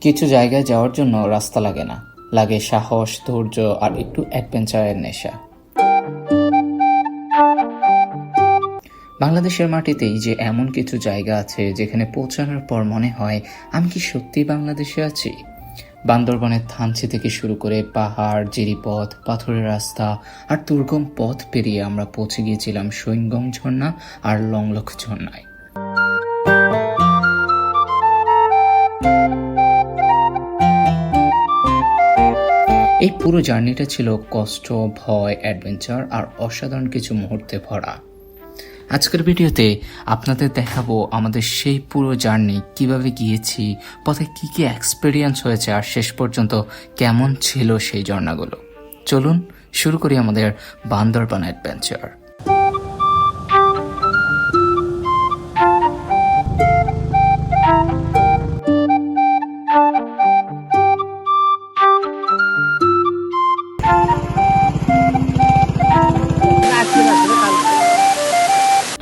কিছু জায়গায় যাওয়ার জন্য রাস্তা লাগে না, লাগে সাহস, ধৈর্য আর একটু অ্যাডভেঞ্চারের নেশা। বাংলাদেশের মাটিতেই যে এমন কিছু জায়গা আছে যেখানে পৌঁছানোর পর মনে হয় আমি কি সত্যিই বাংলাদেশে আছি। বান্দরবনের থানচি থেকে শুরু করে পাহাড়, জিরিপথ, পাথরের রাস্তা আর দুর্গম পথ পেরিয়ে আমরা পৌঁছে গিয়েছিলাম সৈনগং ঝর্ণা আর লংলক ঝর্ণায়। এই পুরো জার্নিটা ছিল কষ্ট, ভয়, অ্যাডভেঞ্চার আর অসাধারণ কিছু মুহূর্তে ভরা। আজকের ভিডিওতে আপনাদের দেখাবো আমাদের সেই পুরো জার্নি, কিভাবে গিয়েছি, পথে কি কি এক্সপেরিয়েন্স হয়েছে আর শেষ পর্যন্ত কেমন ছিল সেই ঝর্ণাগুলো। চলুন শুরু করি আমাদের বান্দরবান অ্যাডভেঞ্চার।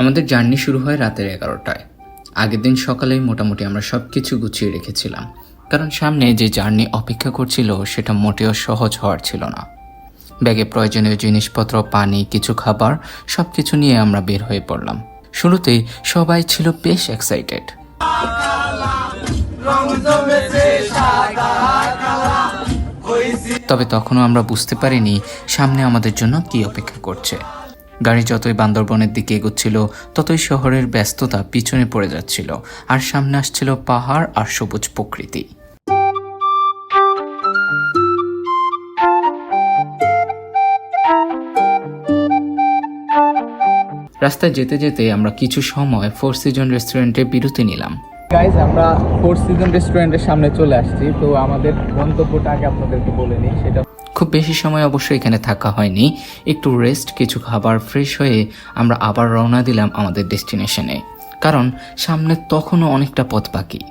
আমাদের জার্নি শুরু হয় রাতের 11টায়। আগের দিন সকালেই মোটামুটি আমরা সবকিছু গুছিয়ে রেখেছিলাম, কারণ সামনে যে জার্নি অপেক্ষা করছিল সেটা মোটেও সহজ হওয়ার ছিল না। ব্যাগে প্রয়োজনীয় জিনিসপত্র, পানি, কিছু খাবার সবকিছু নিয়ে আমরা বের হয়ে পড়লাম। শুরুতেই সবাই ছিল বেশ এক্সাইটেড, তবে তখনও আমরা বুঝতে পারিনি সামনে আমাদের জন্য কি অপেক্ষা করছে। গাড়ি যতই বান্দরবনের দিকে এগোচ্ছিল ততই শহরের ব্যস্ততা পিছনে পড়ে যাচ্ছিল, আর সামনে আসছিল পাহাড় আর সবুজ প্রকৃতি। রাস্তায় যেতে যেতে আমরা কিছু সময় ফোর সিজন রেস্টুরেন্টে বিরতি নিলাম। গাইজ, আমরা ফোর সিজন রেস্টুরেন্টের সামনে চলে আসছি। তো আমাদের গন্তব্যটা আগে আপনাদেরকে বলে নিই। সেটা খুব বেশি সময় অবশ্যই এখানে থাকা হয়নি, একটু রেস্ট, কিছু খাবার, ফ্রেশ হয়ে আমরা আবার রওনা দিলাম আমাদের ডেস্টিনেশনে, কারণ সামনে তখনও অনেকটা পথ বাকি।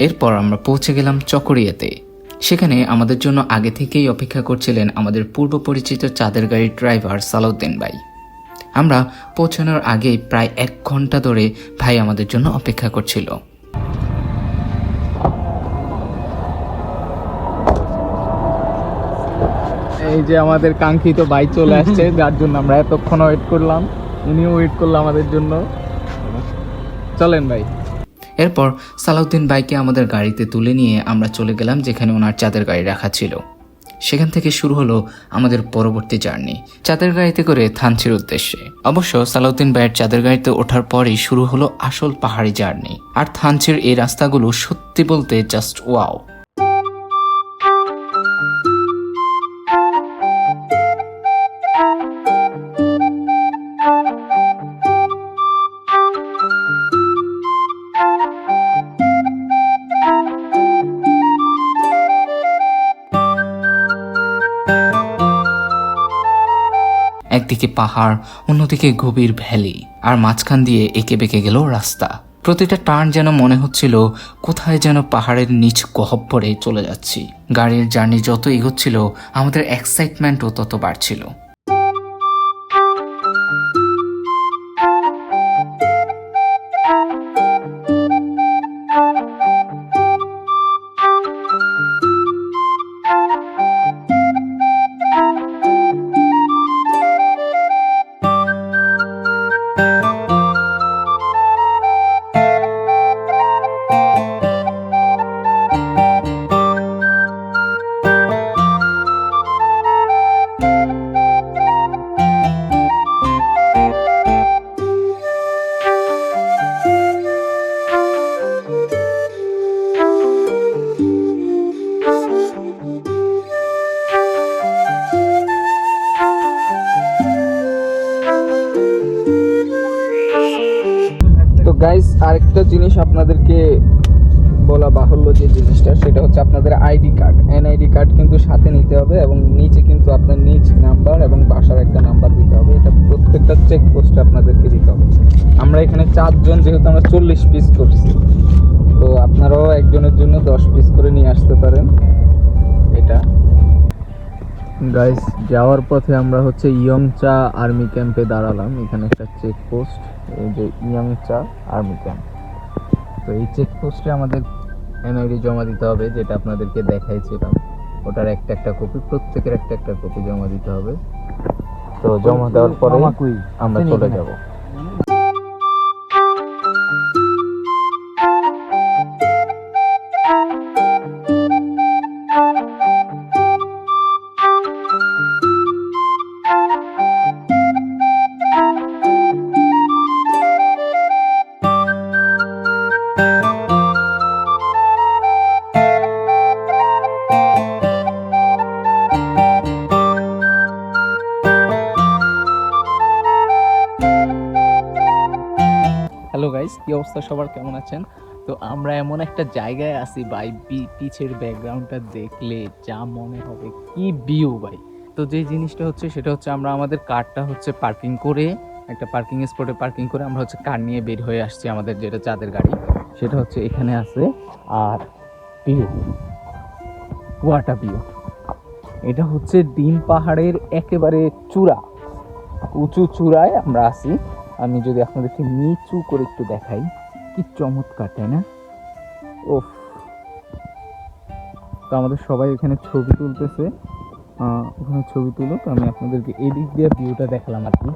এরপর আমরা পৌঁছে গেলাম চকরিয়াতে। সেখানে আমাদের জন্য আগে থেকেই অপেক্ষা করছিলেন আমাদের পূর্ব পরিচিত চাঁদের গাড়ির ড্রাইভার সালাউদ্দিন ভাই। আমরা পৌঁছানোর আগেই প্রায় 1 ঘন্টা ধরে ভাই আমাদের জন্য অপেক্ষা করছিল। এই যে আমাদের কাঙ্ক্ষিত বাইক চলে আসছে, যার জন্য আমরা এতক্ষণ ওয়েট করলাম। উনিও ওয়েট করলো আমাদের জন্য। চলেন ভাই। এরপর সালাউদ্দিন ভাইকে আমাদের গাড়িতে তুলে নিয়ে আমরা চলে গেলাম যেখানে ওনার চাঁদের গাড়ি রাখা ছিল। সেখান থেকে শুরু হলো আমাদের পরবর্তী জার্নি, চাঁদের গাড়িতে করে থানচির উদ্দেশ্যে। অবশ্য সালাউদ্দিন ভাইয়ের চাঁদের গাড়িতে ওঠার পরেই শুরু হলো আসল পাহাড়ি জার্নি। আর থানচির এই রাস্তাগুলো সত্যি বলতে জাস্ট ওয়াও। একদিকে পাহাড়, অন্যদিকে গভীর ভ্যালি, আর মাঝখান দিয়ে এঁকে বেঁকে গেল রাস্তা। প্রতিটা টার্ন যেন মনে হচ্ছিল কোথায় যেন পাহাড়ের নিচ গহ্বরে চলে যাচ্ছি। গাড়ির জার্নি যত এগোচ্ছিল আমাদের এক্সাইটমেন্টও তত বাড়ছিল। গাইস, আরেকটা জিনিস আপনাদেরকে বলা বাহুল্য, যে জিনিসটা সেটা হচ্ছে আপনাদের আইডি কার্ড, এনআইডি কার্ড কিন্তু সাথে নিতে হবে, এবং নিচে কিন্তু আপনার নিজ নাম্বার এবং বাসার একটা নাম্বার দিতে হবে। এটা প্রত্যেকটা চেকপোস্টে আপনাদেরকে দিতে হবে। আমরা এখানে 4 জন, যেহেতু আমরা 40 পিস করছি, তো আপনারাও একজনের জন্য 10 পিস করে নিয়ে আসতে পারেন। এটা গাইস, যাওয়ার পথে আমরা হচ্ছে ইয়ংচা আর্মি ক্যাম্পে দাঁড়ালাম। এখানে একটা চেকপোস্ট, এই যে ইয়ংচা আর্মি ক্যাম্প। তো এই চেকপোস্টে আমাদের এনআইডি জমা দিতে হবে, যেটা আপনাদেরকে দেখাইছিলাম। ওটার একটা একটা কপি, প্রত্যেকের একটা একটা কপি জমা দিতে হবে। তো জমা দেওয়ার পরে আমরা চলে যাব। হ্যালো গাইস, কি অবস্থা সবার, কেমন আছেন? তো আমরা এমন একটা জায়গায় আছি ভাই, পিছের ব্যাকগ্রাউন্ডটা দেখলে যা মনে হবে, কি ভিউ ভাই। তো যে জিনিসটা হচ্ছে সেটা হচ্ছে আমরা আমাদের কারটা হচ্ছে পার্কিং করে, একটা পার্কিং স্পটে পার্কিং করে আমরা হচ্ছে কার নিয়ে বের হয়ে আসছি। আমাদের যেটা চাঁদের গাড়ি সেটা হচ্ছে এখানে আছে। আর ভিউ, ওয়াটা ভিউ। এটা হচ্ছে ডিম পাহাড়ের একেবারে চূড়া, উঁচু চূড়ায় আমরা আছি। আমি যদি আপনাদেরকে নিচু করে একটু দেখাই, কি চমৎকার, তাই না? ওফ। তো আমাদের সবাই এখানে ছবি তুলতেছে, ওখানে ছবি তুলো। তো আমি আপনাদেরকে এদিক দিয়ে ভিউটা দেখালাম আর কি।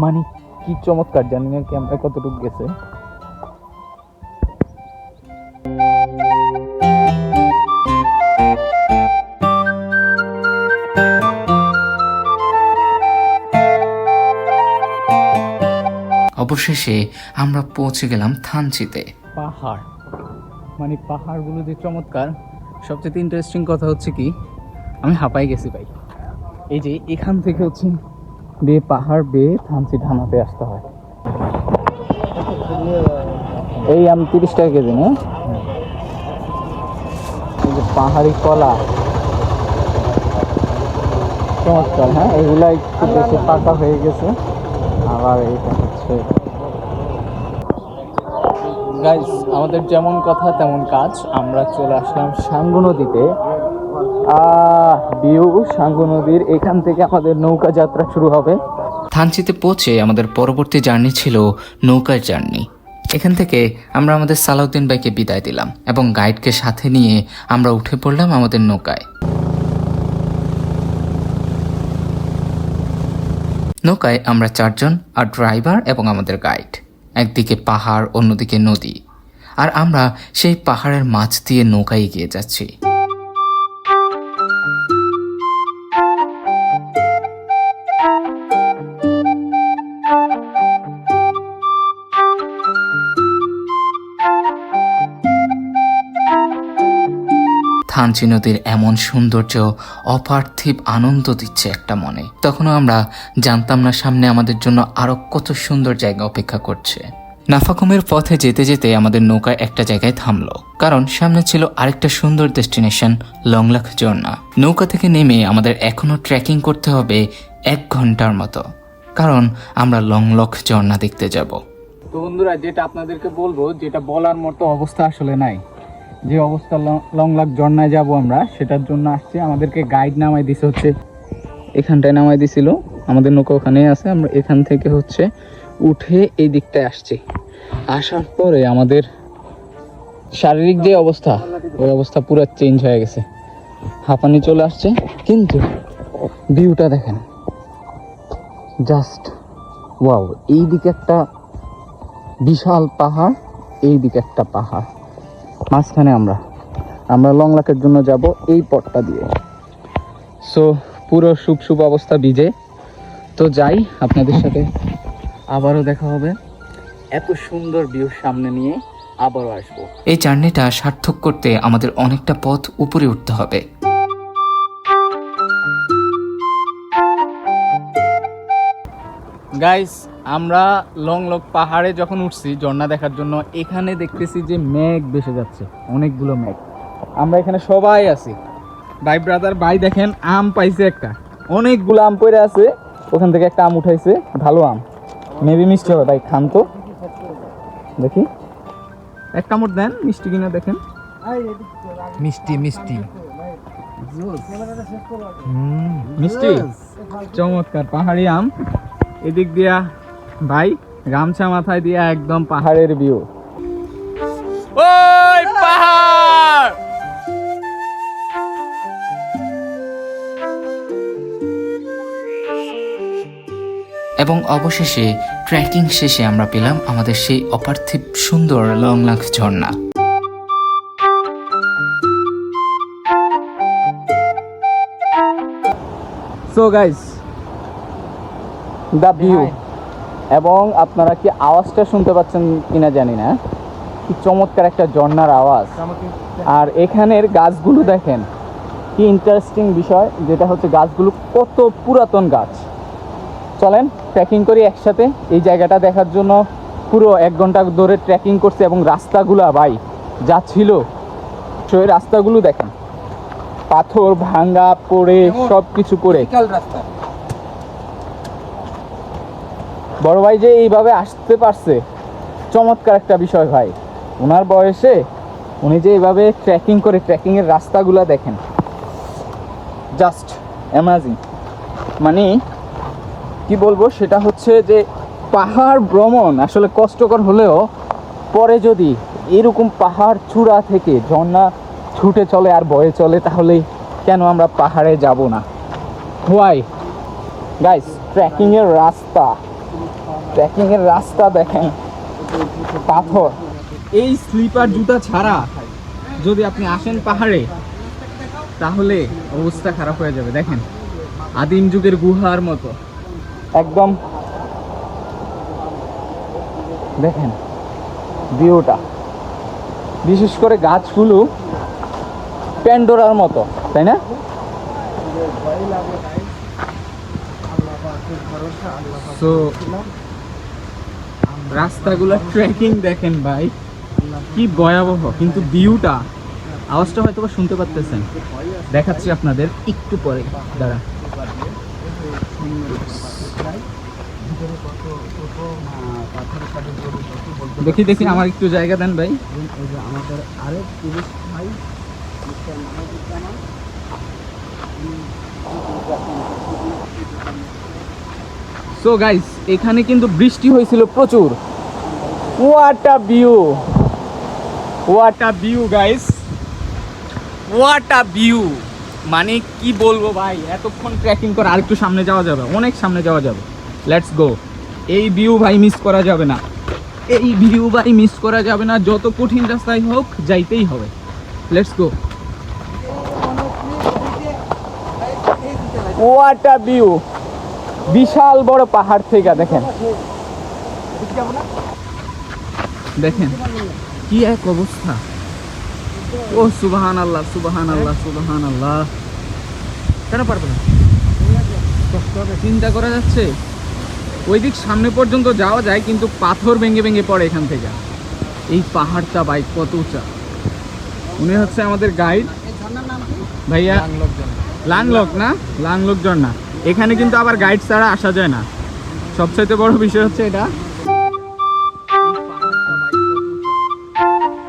মানে কি চমৎকার, জানি না ক্যামেরা কতটুকু গেছে। অবশেষে আমরা পৌঁছে গেলাম থানচিতে। পাহাড়, মানে পাহাড়গুলো যে চমৎকার। সবচেয়ে ইন্টারেস্টিং কথা হচ্ছে কি, আমি হাঁপাই গেছি ভাই। এই যে এখান থেকে হচ্ছে পাহাড় বেয়ে থানচি ঢানাতে আসতে হয়। এই আমি 30 টাকা কেজি না। এই যে পাহাড়ি কলা, চমৎকার। হ্যাঁ, এগুলা একটু বেশি পাকা হয়ে গেছে। আবার এটা হচ্ছে গাইস, আমাদের যেমন কথা তেমন কাজ। আমরা চলে আসলাম সাঙ্গু নদীতে। ভিউ সাঙ্গু নদীর, এখান থেকে আমাদের নৌকা যাত্রা শুরু হবে। থানচিতে পৌঁছে আমাদের পরবর্তী জার্নি ছিল নৌকার জার্নি। এখান থেকে আমরা আমাদের সালাউদ্দিন ভাইকে বিদায় দিলাম এবং গাইডকে সাথে নিয়ে আমরা উঠে পড়লাম আমাদের নৌকায়। নৌকায় আমরা 4 জন, আর ড্রাইভার এবং আমাদের গাইড। একদিকে পাহাড়, অন্যদিকে নদী, আর আমরা সেই পাহাড়ের মাছ দিয়ে নৌকায় এগিয়ে যাচ্ছি। থানচি নদীর এমন সৌন্দর্য অপার্থিব আনন্দ দিচ্ছে একটা মনে। তখনও আমরা জানতাম না সামনে আমাদের জন্য আরো কত সুন্দর জায়গা অপেক্ষা করছে। নাফাকুমের পথে যেতে যেতে আমাদের নৌকা একটা জায়গায় থামলো, কারণ সামনে ছিল আরেকটা সুন্দর ডেস্টিনেশন, লংলাখ ঝর্ণা। নৌকা থেকে নেমে আমাদের এখনো ট্রেকিং করতে হবে 1 ঘন্টার মতো, কারণ আমরা লংলখ ঝর্ণা দেখতে যাব। তো বন্ধুরা, যেটা আপনাদেরকে বলবো, যেটা বলার মতো অবস্থা আসলে নাই। যে অবস্থা, লংলাখ ঝর্ণায় যাব আমরা, সেটার জন্য আসছে। আমাদেরকে গাইড নামাই দিছে হচ্ছে এখানটায়, নামাই দিছিল। আমাদের নৌকা ওখানেই আছে। আমরা এখান থেকে হচ্ছে উঠে এই দিকটায় আসছি। আসার পরে আমাদের শারীরিক যে অবস্থা, ওই অবস্থা পুরো চেঞ্জ হয়ে গেছে, হাঁপানি চলে আসছে। কিন্তু ভিউটা দেখেন, জাস্ট ওয়াও। এই দিকে একটা বিশাল পাহাড়, এই দিকে একটা পাহাড়, মাঝখানে আমরা লংলাখের জন্য যাব এই পথটা দিয়ে। সো পুরো শুভ অবস্থা ভিজে। তো যাই, আপনাদের সাথে আবারও দেখা হবে। এত সুন্দর ভিউ সামনে নিয়ে আবারও আসবো। এই জার্নিটা সার্থক করতে আমাদের অনেকটা পথ উপরে উঠতে হবে। গাইস, আমরা লংলখ পাহাড়ে যখন উঠছি ঝর্ণা দেখার জন্য, এখানে দেখতেছি যে মেঘ ভেসে যাচ্ছে, অনেকগুলো মেঘ। আমরা এখানে সবাই আছি ভাই, ব্রাদার ভাই। দেখেন আম পাইছে একটা, অনেকগুলো আম পড়ে আছে, ওখান থেকে একটা আম উঠাইছে, ভালো আম, মেবি মিষ্টি হবে। ভাই খান তো, দেখি এক কামড় দেন, মিষ্টি কিনা দেখেন। মিষ্টি মিষ্টি মিষ্টি, চমৎকার পাহাড়ি আম। এদিক দিয়া ভাই গামছা মাথায় দিয়া একদম পাহাড়ের ভিউ। ওই পাহাড়! এবং অবশেষে ট্রেকিং শেষে আমরা পেলাম আমাদের সেই অপার্থিব সুন্দর লংলাক ঝর্ণা। So guys, the view. এবং আপনারা কি আওয়াজটা শুনতে পাচ্ছেন কিনা জানি না, কি চমৎকার একটা ঝর্ণার আওয়াজ। আর এখানের গাছগুলো দেখেন, কি ইন্টারেস্টিং বিষয়, যেটা হচ্ছে গাছগুলো কত পুরাতন গাছ। চলেন ট্রেকিং করি একসাথে। এই জায়গাটা দেখার জন্য পুরো 1 ঘন্টা ধরে ট্রেকিং করছে। এবং রাস্তাগুলা ভাই যা ছিল, সেই রাস্তাগুলো দেখেন, পাথর ভাঙা পড়ে সব কিছু পড়ে। বড় ভাই যে এইভাবে আসতে পারছে, চমৎকার একটা বিষয় ভাই। ওনার বয়সে উনি যে এইভাবে ট্রেকিং করে, ট্রেকিংয়ের রাস্তাগুলা দেখেন, জাস্ট অ্যামেজিং। মানে কি বলবো, সেটা হচ্ছে যে পাহাড় ভ্রমণ আসলে কষ্টকর হলেও পরে যদি এরকম পাহাড় চূড়া থেকে ঝর্ণা ছুটে চলে আর বয়ে চলে, তাহলে কেন আমরা পাহাড়ে যাব না? হোয়াই গাইস, ট্রেকিংয়ের রাস্তা দেখেন, পাথর। এই স্লিপার জুতা ছাড়া যদি আপনি আসেন পাহাড়ে, তাহলে অবস্থা খারাপ হয়ে যাবে। দেখেন আদিম যুগের গুহার মতো একদম। দেখেন ভিউটা, বিশেষ করে গাছগুলো প্যান্ডোরার মতো, তাই না? তো রাস্তাগুলো ট্রেকিং দেখেন ভাই, কি ভয়াবহ। কিন্তু ভিউটা, আওয়াজটা হয়তো বা শুনতে পাচ্ছেন, দেখাচ্ছি আপনাদের একটু পরে। দাঁড়া, দেখি আমার একটু জায়গা দেন ভাই। আমাদের আরেক পুলিশ ভাই, সো গাইস, এখানে কিন্তু বৃষ্টি হয়েছিল প্রচুর। What a view guys, what a view. মানে কি বলবো ভাই, এতক্ষণ ট্রেকিং করে আরেকটু সামনে যাওয়া যাবে, অনেক সামনে যাওয়া যাবে। Let's go. এই ভিউ ভাই মিস করা যাবে না, যত কঠিন রাস্তায় হোক যাইতেই হবে। Let's go. What a view, বিশাল বড় পাহাড় থেকে দেখেন কি এক অবস্থা। ও সুবহানাল্লাহ, কেন পারবো না, চিন্তা করা যাচ্ছে। ওই দিক সামনে পর্যন্ত যাওয়া যায়, কিন্তু পাথর ভেঙে পড়ে এখান থেকে। এই পাহাড়টা বাইক কত উঁচা। উনি হচ্ছে আমাদের গাইড ভাইয়া, লাংলক ঝর্ণা। এখানে কিন্তু আবার গাইড ছাড়া আসা যায় না। সবচাইতে বড় বিষয় হচ্ছে এটা।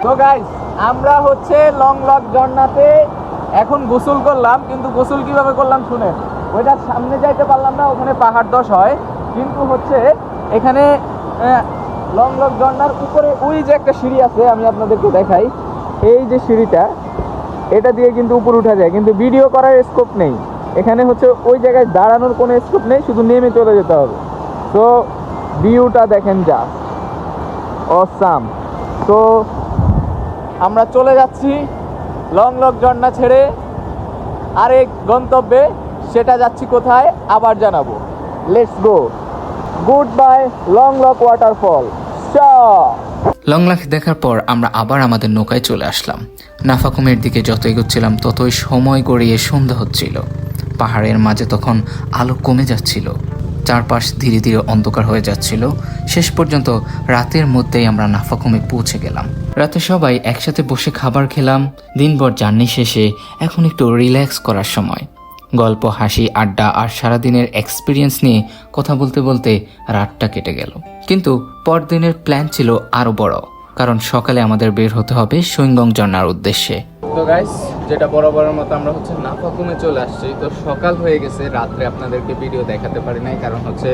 তো গাইস, আমরা হচ্ছে লংলক ঝর্ণাতে এখন গোসল করলাম। কিন্তু গোসল কিভাবে করলাম শুনেন। ওইটা সামনে যাইতে পারলাম না, ওখানে পাহাড় দশ হয়। কিন্তু হচ্ছে এখানে লংলক ঝর্ণার উপরে ওই যে একটা সিঁড়ি আছে, আমি আপনাদেরকে দেখাই। এই যে সিঁড়িটা, এটা দিয়ে কিন্তু উপর উঠা যায়, কিন্তু ভিডিও করার স্কোপ নেই। এখানে হচ্ছে ওই জায়গায় দাঁড়ানোর কোনো স্কোপ নেই, শুধু নেমে চলে যেতে হবে। তো ভিউটা দেখেন, যা অসাম। তো আমরা চলে যাচ্ছি লংলক ঝর্ণা ছেড়ে আরেক গন্তব্যে। সেটা যাচ্ছি কোথায় আবার জানাবো। Let's go. Goodbye Longlak waterfall. Longlak দেখার পর আমরা আবার আমাদের নৌকায় চলে আসলাম। নাফাকুমের দিকে যত এগোচ্ছিলাম ততই সময় গড়িয়ে সন্ধ্যা হচ্ছিল। পাহাড়ের মাঝে তখন আলো কমে যাচ্ছিল, চারপাশ ধীরে ধীরে অন্ধকার হয়ে যাচ্ছিল। শেষ পর্যন্ত রাতের মধ্যেই আমরা নাফাকুমে পৌঁছে গেলাম। রাতে সবাই একসাথে বসে খাবার খেলাম। দিনভর জার্নি শেষে এখন একটু রিল্যাক্স করার সময়। গল্প, হাসি, আড্ডা আর সারাদিনের এক্সপিরিয়েন্স নিয়ে কথা বলতে বলতে রাতটা কেটে গেল। কিন্তু পরদিনের প্ল্যান ছিল আরও বড়, কারণ সকালে আমাদের বের হতে হবে সৈংগং ঝর্ণার উদ্দেশ্যে। তো গাইস, যেটা বরাবরের মতো আমরা হচ্ছে নাফাকুমে চলে আসছি। তো সকাল হয়ে গেছে, রাত্রে আপনাদেরকে ভিডিও দেখাতে পারি নাই, কারণ হচ্ছে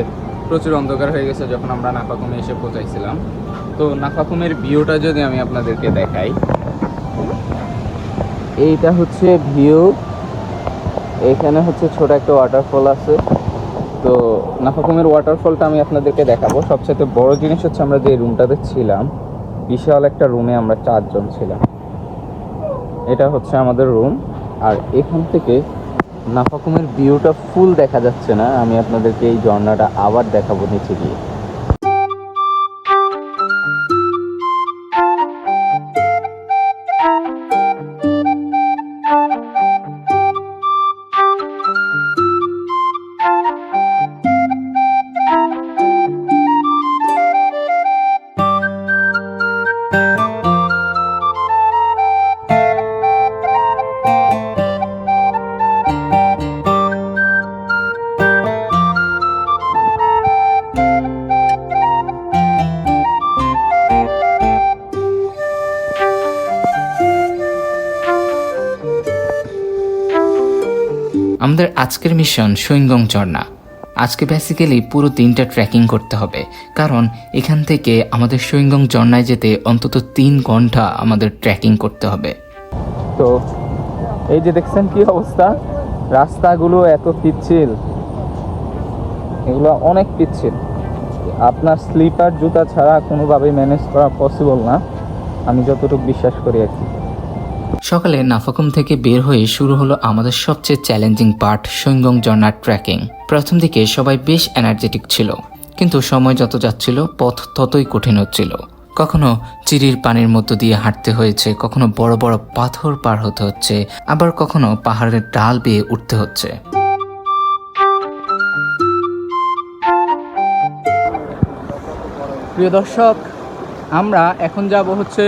প্রচুর অন্ধকার হয়ে গেছে যখন আমরা নাফাকুমে এসে পৌঁছাইছিলাম। তো নাফাকুমের ভিউটা যদি আমি আপনাদেরকে দেখাই, এইটা হচ্ছে ভিউ। এখানে হচ্ছে ছোট একটা ওয়াটারফল আছে। তো নাফাকুমের ওয়াটারফলটা আমি আপনাদেরকে দেখাবো। সবচেয়ে বড় জিনিস হচ্ছে আমরা যে রুমটাতে ছিলাম, বিশাল একটা রুমে আমরা 4 জন ছিলাম। এটা হচ্ছে আমাদের রুম। আর এখান থেকে নাফাকুমের ভিউটা ফুল দেখা যাচ্ছে না, আমি আপনাদেরকে এই ঝর্ণাটা আবার দেখাবো নিচে গিয়ে। আমাদের আজকের মিশন সুইংগং ঝর্ণা। আজকে বেসিক্যালি পুরো দিনটা ট্রেকিং করতে হবে, কারণ এখান থেকে আমাদের সুইংগং ঝর্ণায় যেতে অন্তত 3 ঘন্টা আমাদের ট্রেকিং করতে হবে। তো এই যে দেখছেন কি অবস্থা, রাস্তাগুলো এত পিচ্ছিল, এগুলো অনেক পিচ্ছিল। আপনার স্লিপার জুতা ছাড়া কোনোভাবেই ম্যানেজ করা পসিবল না, আমি যতটুকু বিশ্বাস করি আর কি। সকালে নাফাকুম থেকে বের হয়ে শুরু হলো আমাদের সবচেয়ে চ্যালেঞ্জিং পার্ট, সুইংগং ঝর্ণার ট্রেকিং। প্রথম দিকে সবাই বেশ এনার্জেটিক ছিল, কিন্তু সময় যত যাচ্ছিল পথ ততই কঠিন হচ্ছিল। কখনো চিরির পানির মধ্য দিয়ে হাঁটতে হয়েছে, কখনো বড় বড় পাথর পার হতে হচ্ছে, আবার কখনো পাহাড়ের ডাল বেয়ে উঠতে হচ্ছে। প্রিয় দর্শক, আমরা এখন যাব হচ্ছে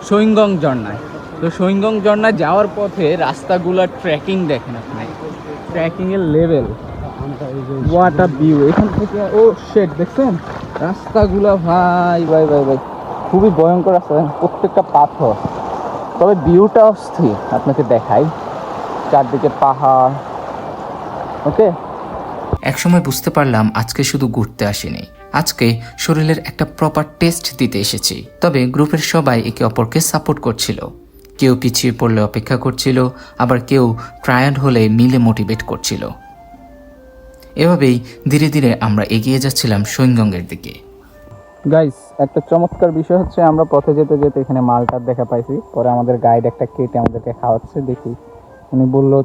সুইংগং ঝর্ণায়। তো সুইংগং ঝর্ণায় যাওয়ার পথে রাস্তাগুলোর ট্রেকিং দেখেন আপনি, ট্রেকিংয়ের লেভেল, হোয়াট আ ভিউ। এখান থেকে ও শেড দেখছেন রাস্তাগুলো, ভাই ভাই ভাই ভাই খুবই ভয়ঙ্কর রাস্তা, প্রত্যেকটা পাথর। তবে ভিউটা অস্থির, আপনাকে দেখাই, চারদিকে পাহাড়। ওকে, একসময় বুঝতে পারলাম আজকে শুধু ঘুরতে আসিনি, আজকে শরীরের একটা প্রপার টেস্ট দিতে এসেছি। তবে গ্রুপের সবাই একে অপরকে সাপোর্ট করছিল, কেউ পিছিয়ে পড়লে অপেক্ষা করছিল, আবার কেউ টায়ার্ড হলে মিলে মোটিভেট করছিল। এভাবেই ধীরে ধীরে আমরা এগিয়ে যাচ্ছিলাম সুইংগংয়ের দিকে। গাইস, একটা চমৎকার বিষয় হচ্ছে আমরা পথে যেতে যেতে এখানে মালটার দেখা পাইছি। পরে আমাদের গাইড একটা কেটে আমাদেরকে খাওয়াচ্ছে, দেখি উনি বললো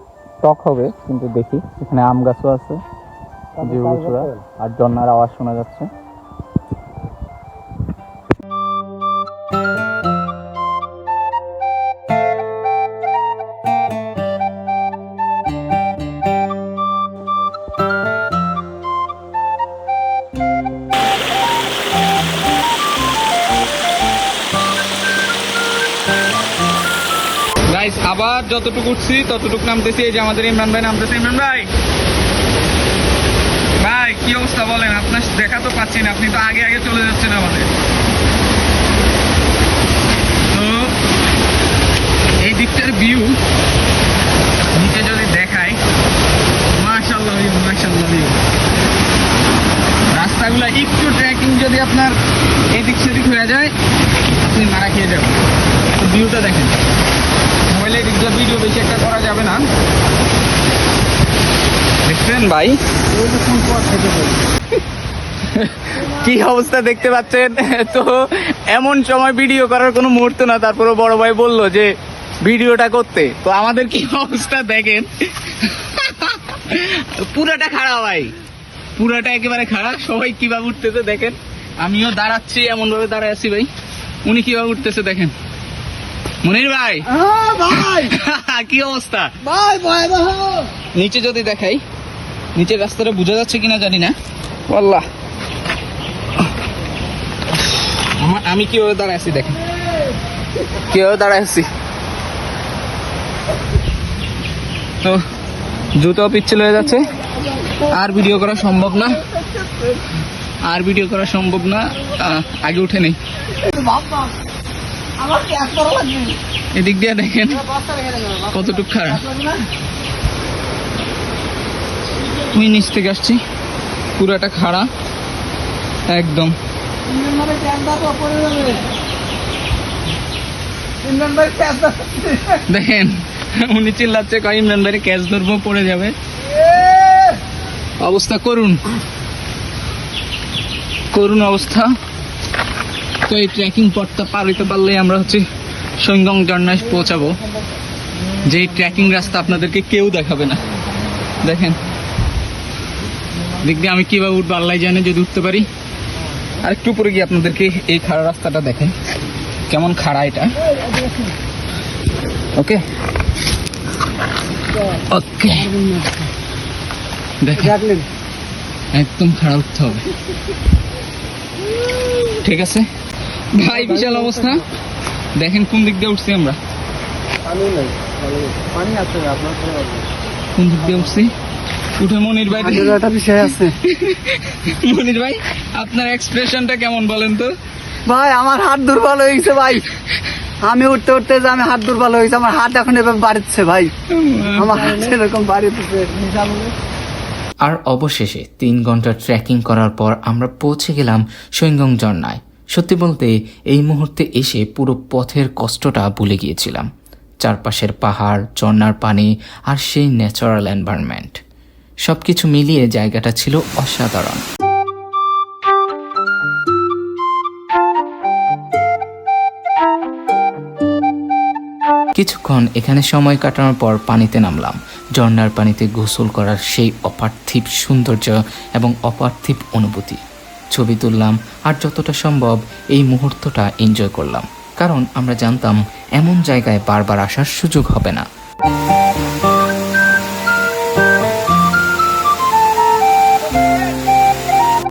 টক হবে, কিন্তু দেখি এখানে আম গাছও আছে, আর ঝর্ণার আওয়াজ শোনা যাচ্ছে। গাইস, আবার যতটুকু উঠছি ততটুকু নামতেছি। এই যে আমাদের ইমরান ভাই নামতেছে। ইমরান ভাই, ভাই কি অবস্থা বলেন? আপনার দেখা তো পাচ্ছি না, আপনি তো আগে আগে চলে যাচ্ছেন আমাদের। তো এই দিকটার ভিউ নিচে যদি দেখাই, মাশাআল্লাহ ভিউ, মাশাআল্লাহ ভিউ। রাস্তাগুলো একটু ট্রেকিং যদি আপনার এদিক সেদিক হয়ে যায়, আপনি মারা খেয়ে যাবেন। তো ভিউটা দেখেন, মোবাইলে এদিক দিয়ে ভিডিও বেশি একটা করা যাবে না। দেখছেন ভাই কি অবস্থা দেখতে পাচ্ছেন? তো এমন সময় ভিডিও করার কোনো মুহূর্ত না, তারপরে বড় ভাই বললো যে ভিডিওটা করতে। তো আমাদের কি অবস্থা দেখেন, পুরাটা খারাপ ভাই, পুরাটা একেবারে খারাপ। সবাই কিভাবে উঠতেছে দেখেন, আমিও দাঁড়াচ্ছি, এমন ভাবে দাঁড়ায় আছি ভাই, উনি কিভাবে উঠতেছে দেখেন। মনির ভাই, কি অবস্থা ভাই? নিচে যদি দেখাই, নিচের রাস্তাটা বোঝা যাচ্ছে কিনা জানি না, আল্লাহ। আমি কিভাবে দাঁড়ায় আছি দেখেন, কিভাবে দাঁড়ায় আছি। তো জুতো পিচ্ছিল হয়ে যাচ্ছে, আর ভিডিও করা সম্ভব না, আর ভিডিও করা সম্ভব না। আগে উঠে নেই। এদিক দিয়ে দেখেন কতটুকু খারাপ। ওই নিচ থেকে আসছি, পুরাটা খাড়া একদম। দেখেন উনি চিল্লাচ্ছে, কয় ইমরান ভাই ক্যাচ ধরবো পড়ে যাবে, অবস্থা করুন করুন অবস্থা। তো এই ট্রেকিং পথটা পার হইতে পারলে আমরা হচ্ছে সৈংগং ঝর্ণায় পৌঁছাবো, যে ট্রেকিং রাস্তা আপনাদেরকে কেউ দেখাবে না। দেখেন দিক দিয়ে আমি কিভাবে উঠবো আল্লাহ জানে, যদি উঠতে পারি। আর একটু উপরে গিয়ে আপনাদেরকে এই খাড়া রাস্তাটা দেখেন কেমন খাড়া এটা। ওকে ওকে দেখেন একদম খাড়া উঠতে হবে, ঠিক আছে ভাই? বিশাল অবস্থা। দেখেন কোন দিক দিয়ে উঠছি আমরা, কোন দিক দিয়ে উঠছি। উঠে মনির ভাই, বিষয় আছে মনির ভাই আপনার এক্সপ্রেশনটা কেমন বলেন তো? ভাই আমার হাত দুর্বল হয়ে গেছে ভাই, আমি উঠতে উঠতে যে আমি হাত দুর্বল হয়ে গেছে, আমার হাত এখন এভাবে বাড়ছে ভাই, আমার হাত এরকম বাড়িতেছে। আর অবশেষে 3 ঘন্টা ট্রেকিং করার পর আমরা পৌঁছে গেলাম সৈংগং ঝর্ণায়। সত্যি বলতে এই মুহূর্তে এসে পুরো পথের কষ্টটা ভুলে গিয়েছিলাম। চারপাশের পাহাড়, ঝর্ণার পানি আর সেই ন্যাচারাল এনভায়রনমেন্ট, সবকিছু মিলিয়ে জায়গাটা ছিল অসাধারণ। কিছুক্ষণ এখানে সময় কাটানোর পর পানিতে নামলাম। ঝর্ণার পানিতে গোসল করার সেই অপার্থিব সৌন্দর্য এবং অপার্থিব অনুভূতি, ছবি তুললাম আর যতটা সম্ভব এই মুহূর্তটা এনজয় করলাম, কারণ আমরা জানতাম এমন জায়গায় বারবার আসার সুযোগ হবে না।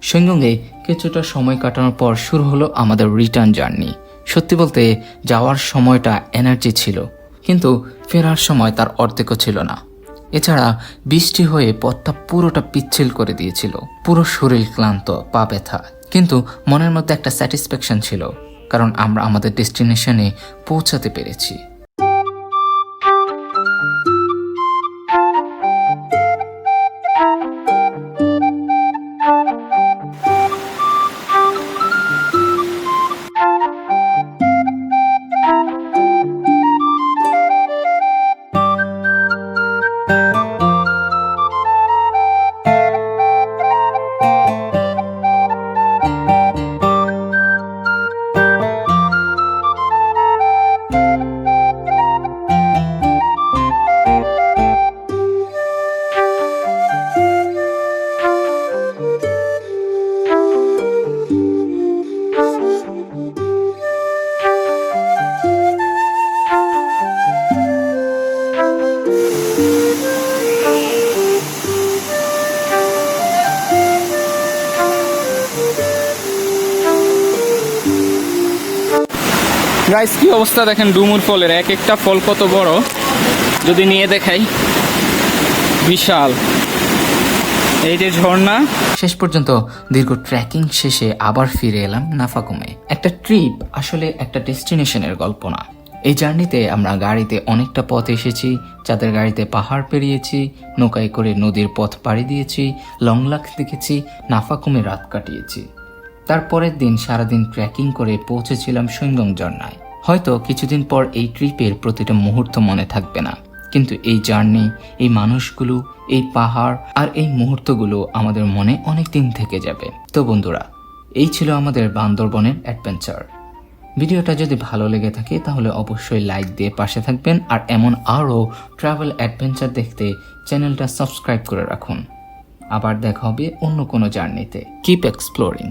সৈংগংয়ে কিছুটা সময় কাটানোর পর শুরু হলো আমাদের রিটার্ন জার্নি। সত্যি বলতে যাওয়ার সময়টা এনার্জি ছিল, কিন্তু ফেরার সময় তার অর্ধেকও ছিল না। এছাড়া বৃষ্টি হয়ে পথটা পুরোটা পিচ্ছিল করে দিয়েছিল, পুরো শরীর ক্লান্ত, পা ব্যথা, কিন্তু মনের মধ্যে একটা স্যাটিসফ্যাকশন ছিল, কারণ আমরা আমাদের ডেস্টিনেশনে পৌঁছাতে পেরেছি। গাইস কি অবস্থা দেখেন ডুমুর ফলের, এক একটা ফল কত বড়, যদি নিয়ে দেখাই বিশাল। এই যে ঝর্ণা। শেষ পর্যন্ত দীর্ঘ ট্রেকিং শেষে আবার ফিরে এলাম নাফাকুমে। একটা ট্রিপ আসলে একটা ডেস্টিনেশনের গল্প না। এই জার্নিতে আমরা গাড়িতে অনেকটা পথ এসেছি, চাঁদের গাড়িতে পাহাড় পেরিয়েছি, নৌকায় করে নদীর পথ পাড়ি দিয়েছি, লংলাক দেখেছি, নাফাকুমে রাত কাটিয়েছি। তারপরের দিন সারাদিন ট্রেকিং করে পৌঁছেছিলাম সৈংগং ঝর্ণায়। হয়তো কিছুদিন পর এই ট্রিপের প্রতিটা মুহূর্ত মনে থাকবে না, কিন্তু এই জার্নি, এই মানুষগুলো, এই পাহাড় আর এই মুহূর্তগুলো আমাদের মনে অনেক দিন থেকে যাবে। তো বন্ধুরা, এই ছিল আমাদের বান্দরবনের অ্যাডভেঞ্চার। ভিডিওটা যদি ভালো লেগে থাকে তাহলে অবশ্যই লাইক দিয়ে পাশে থাকবেন, আর এমন আরও ট্রাভেল অ্যাডভেঞ্চার দেখতে চ্যানেলটা সাবস্ক্রাইব করে রাখুন। আবার দেখা হবে অন্য কোনো জার্নিতে। Keep exploring.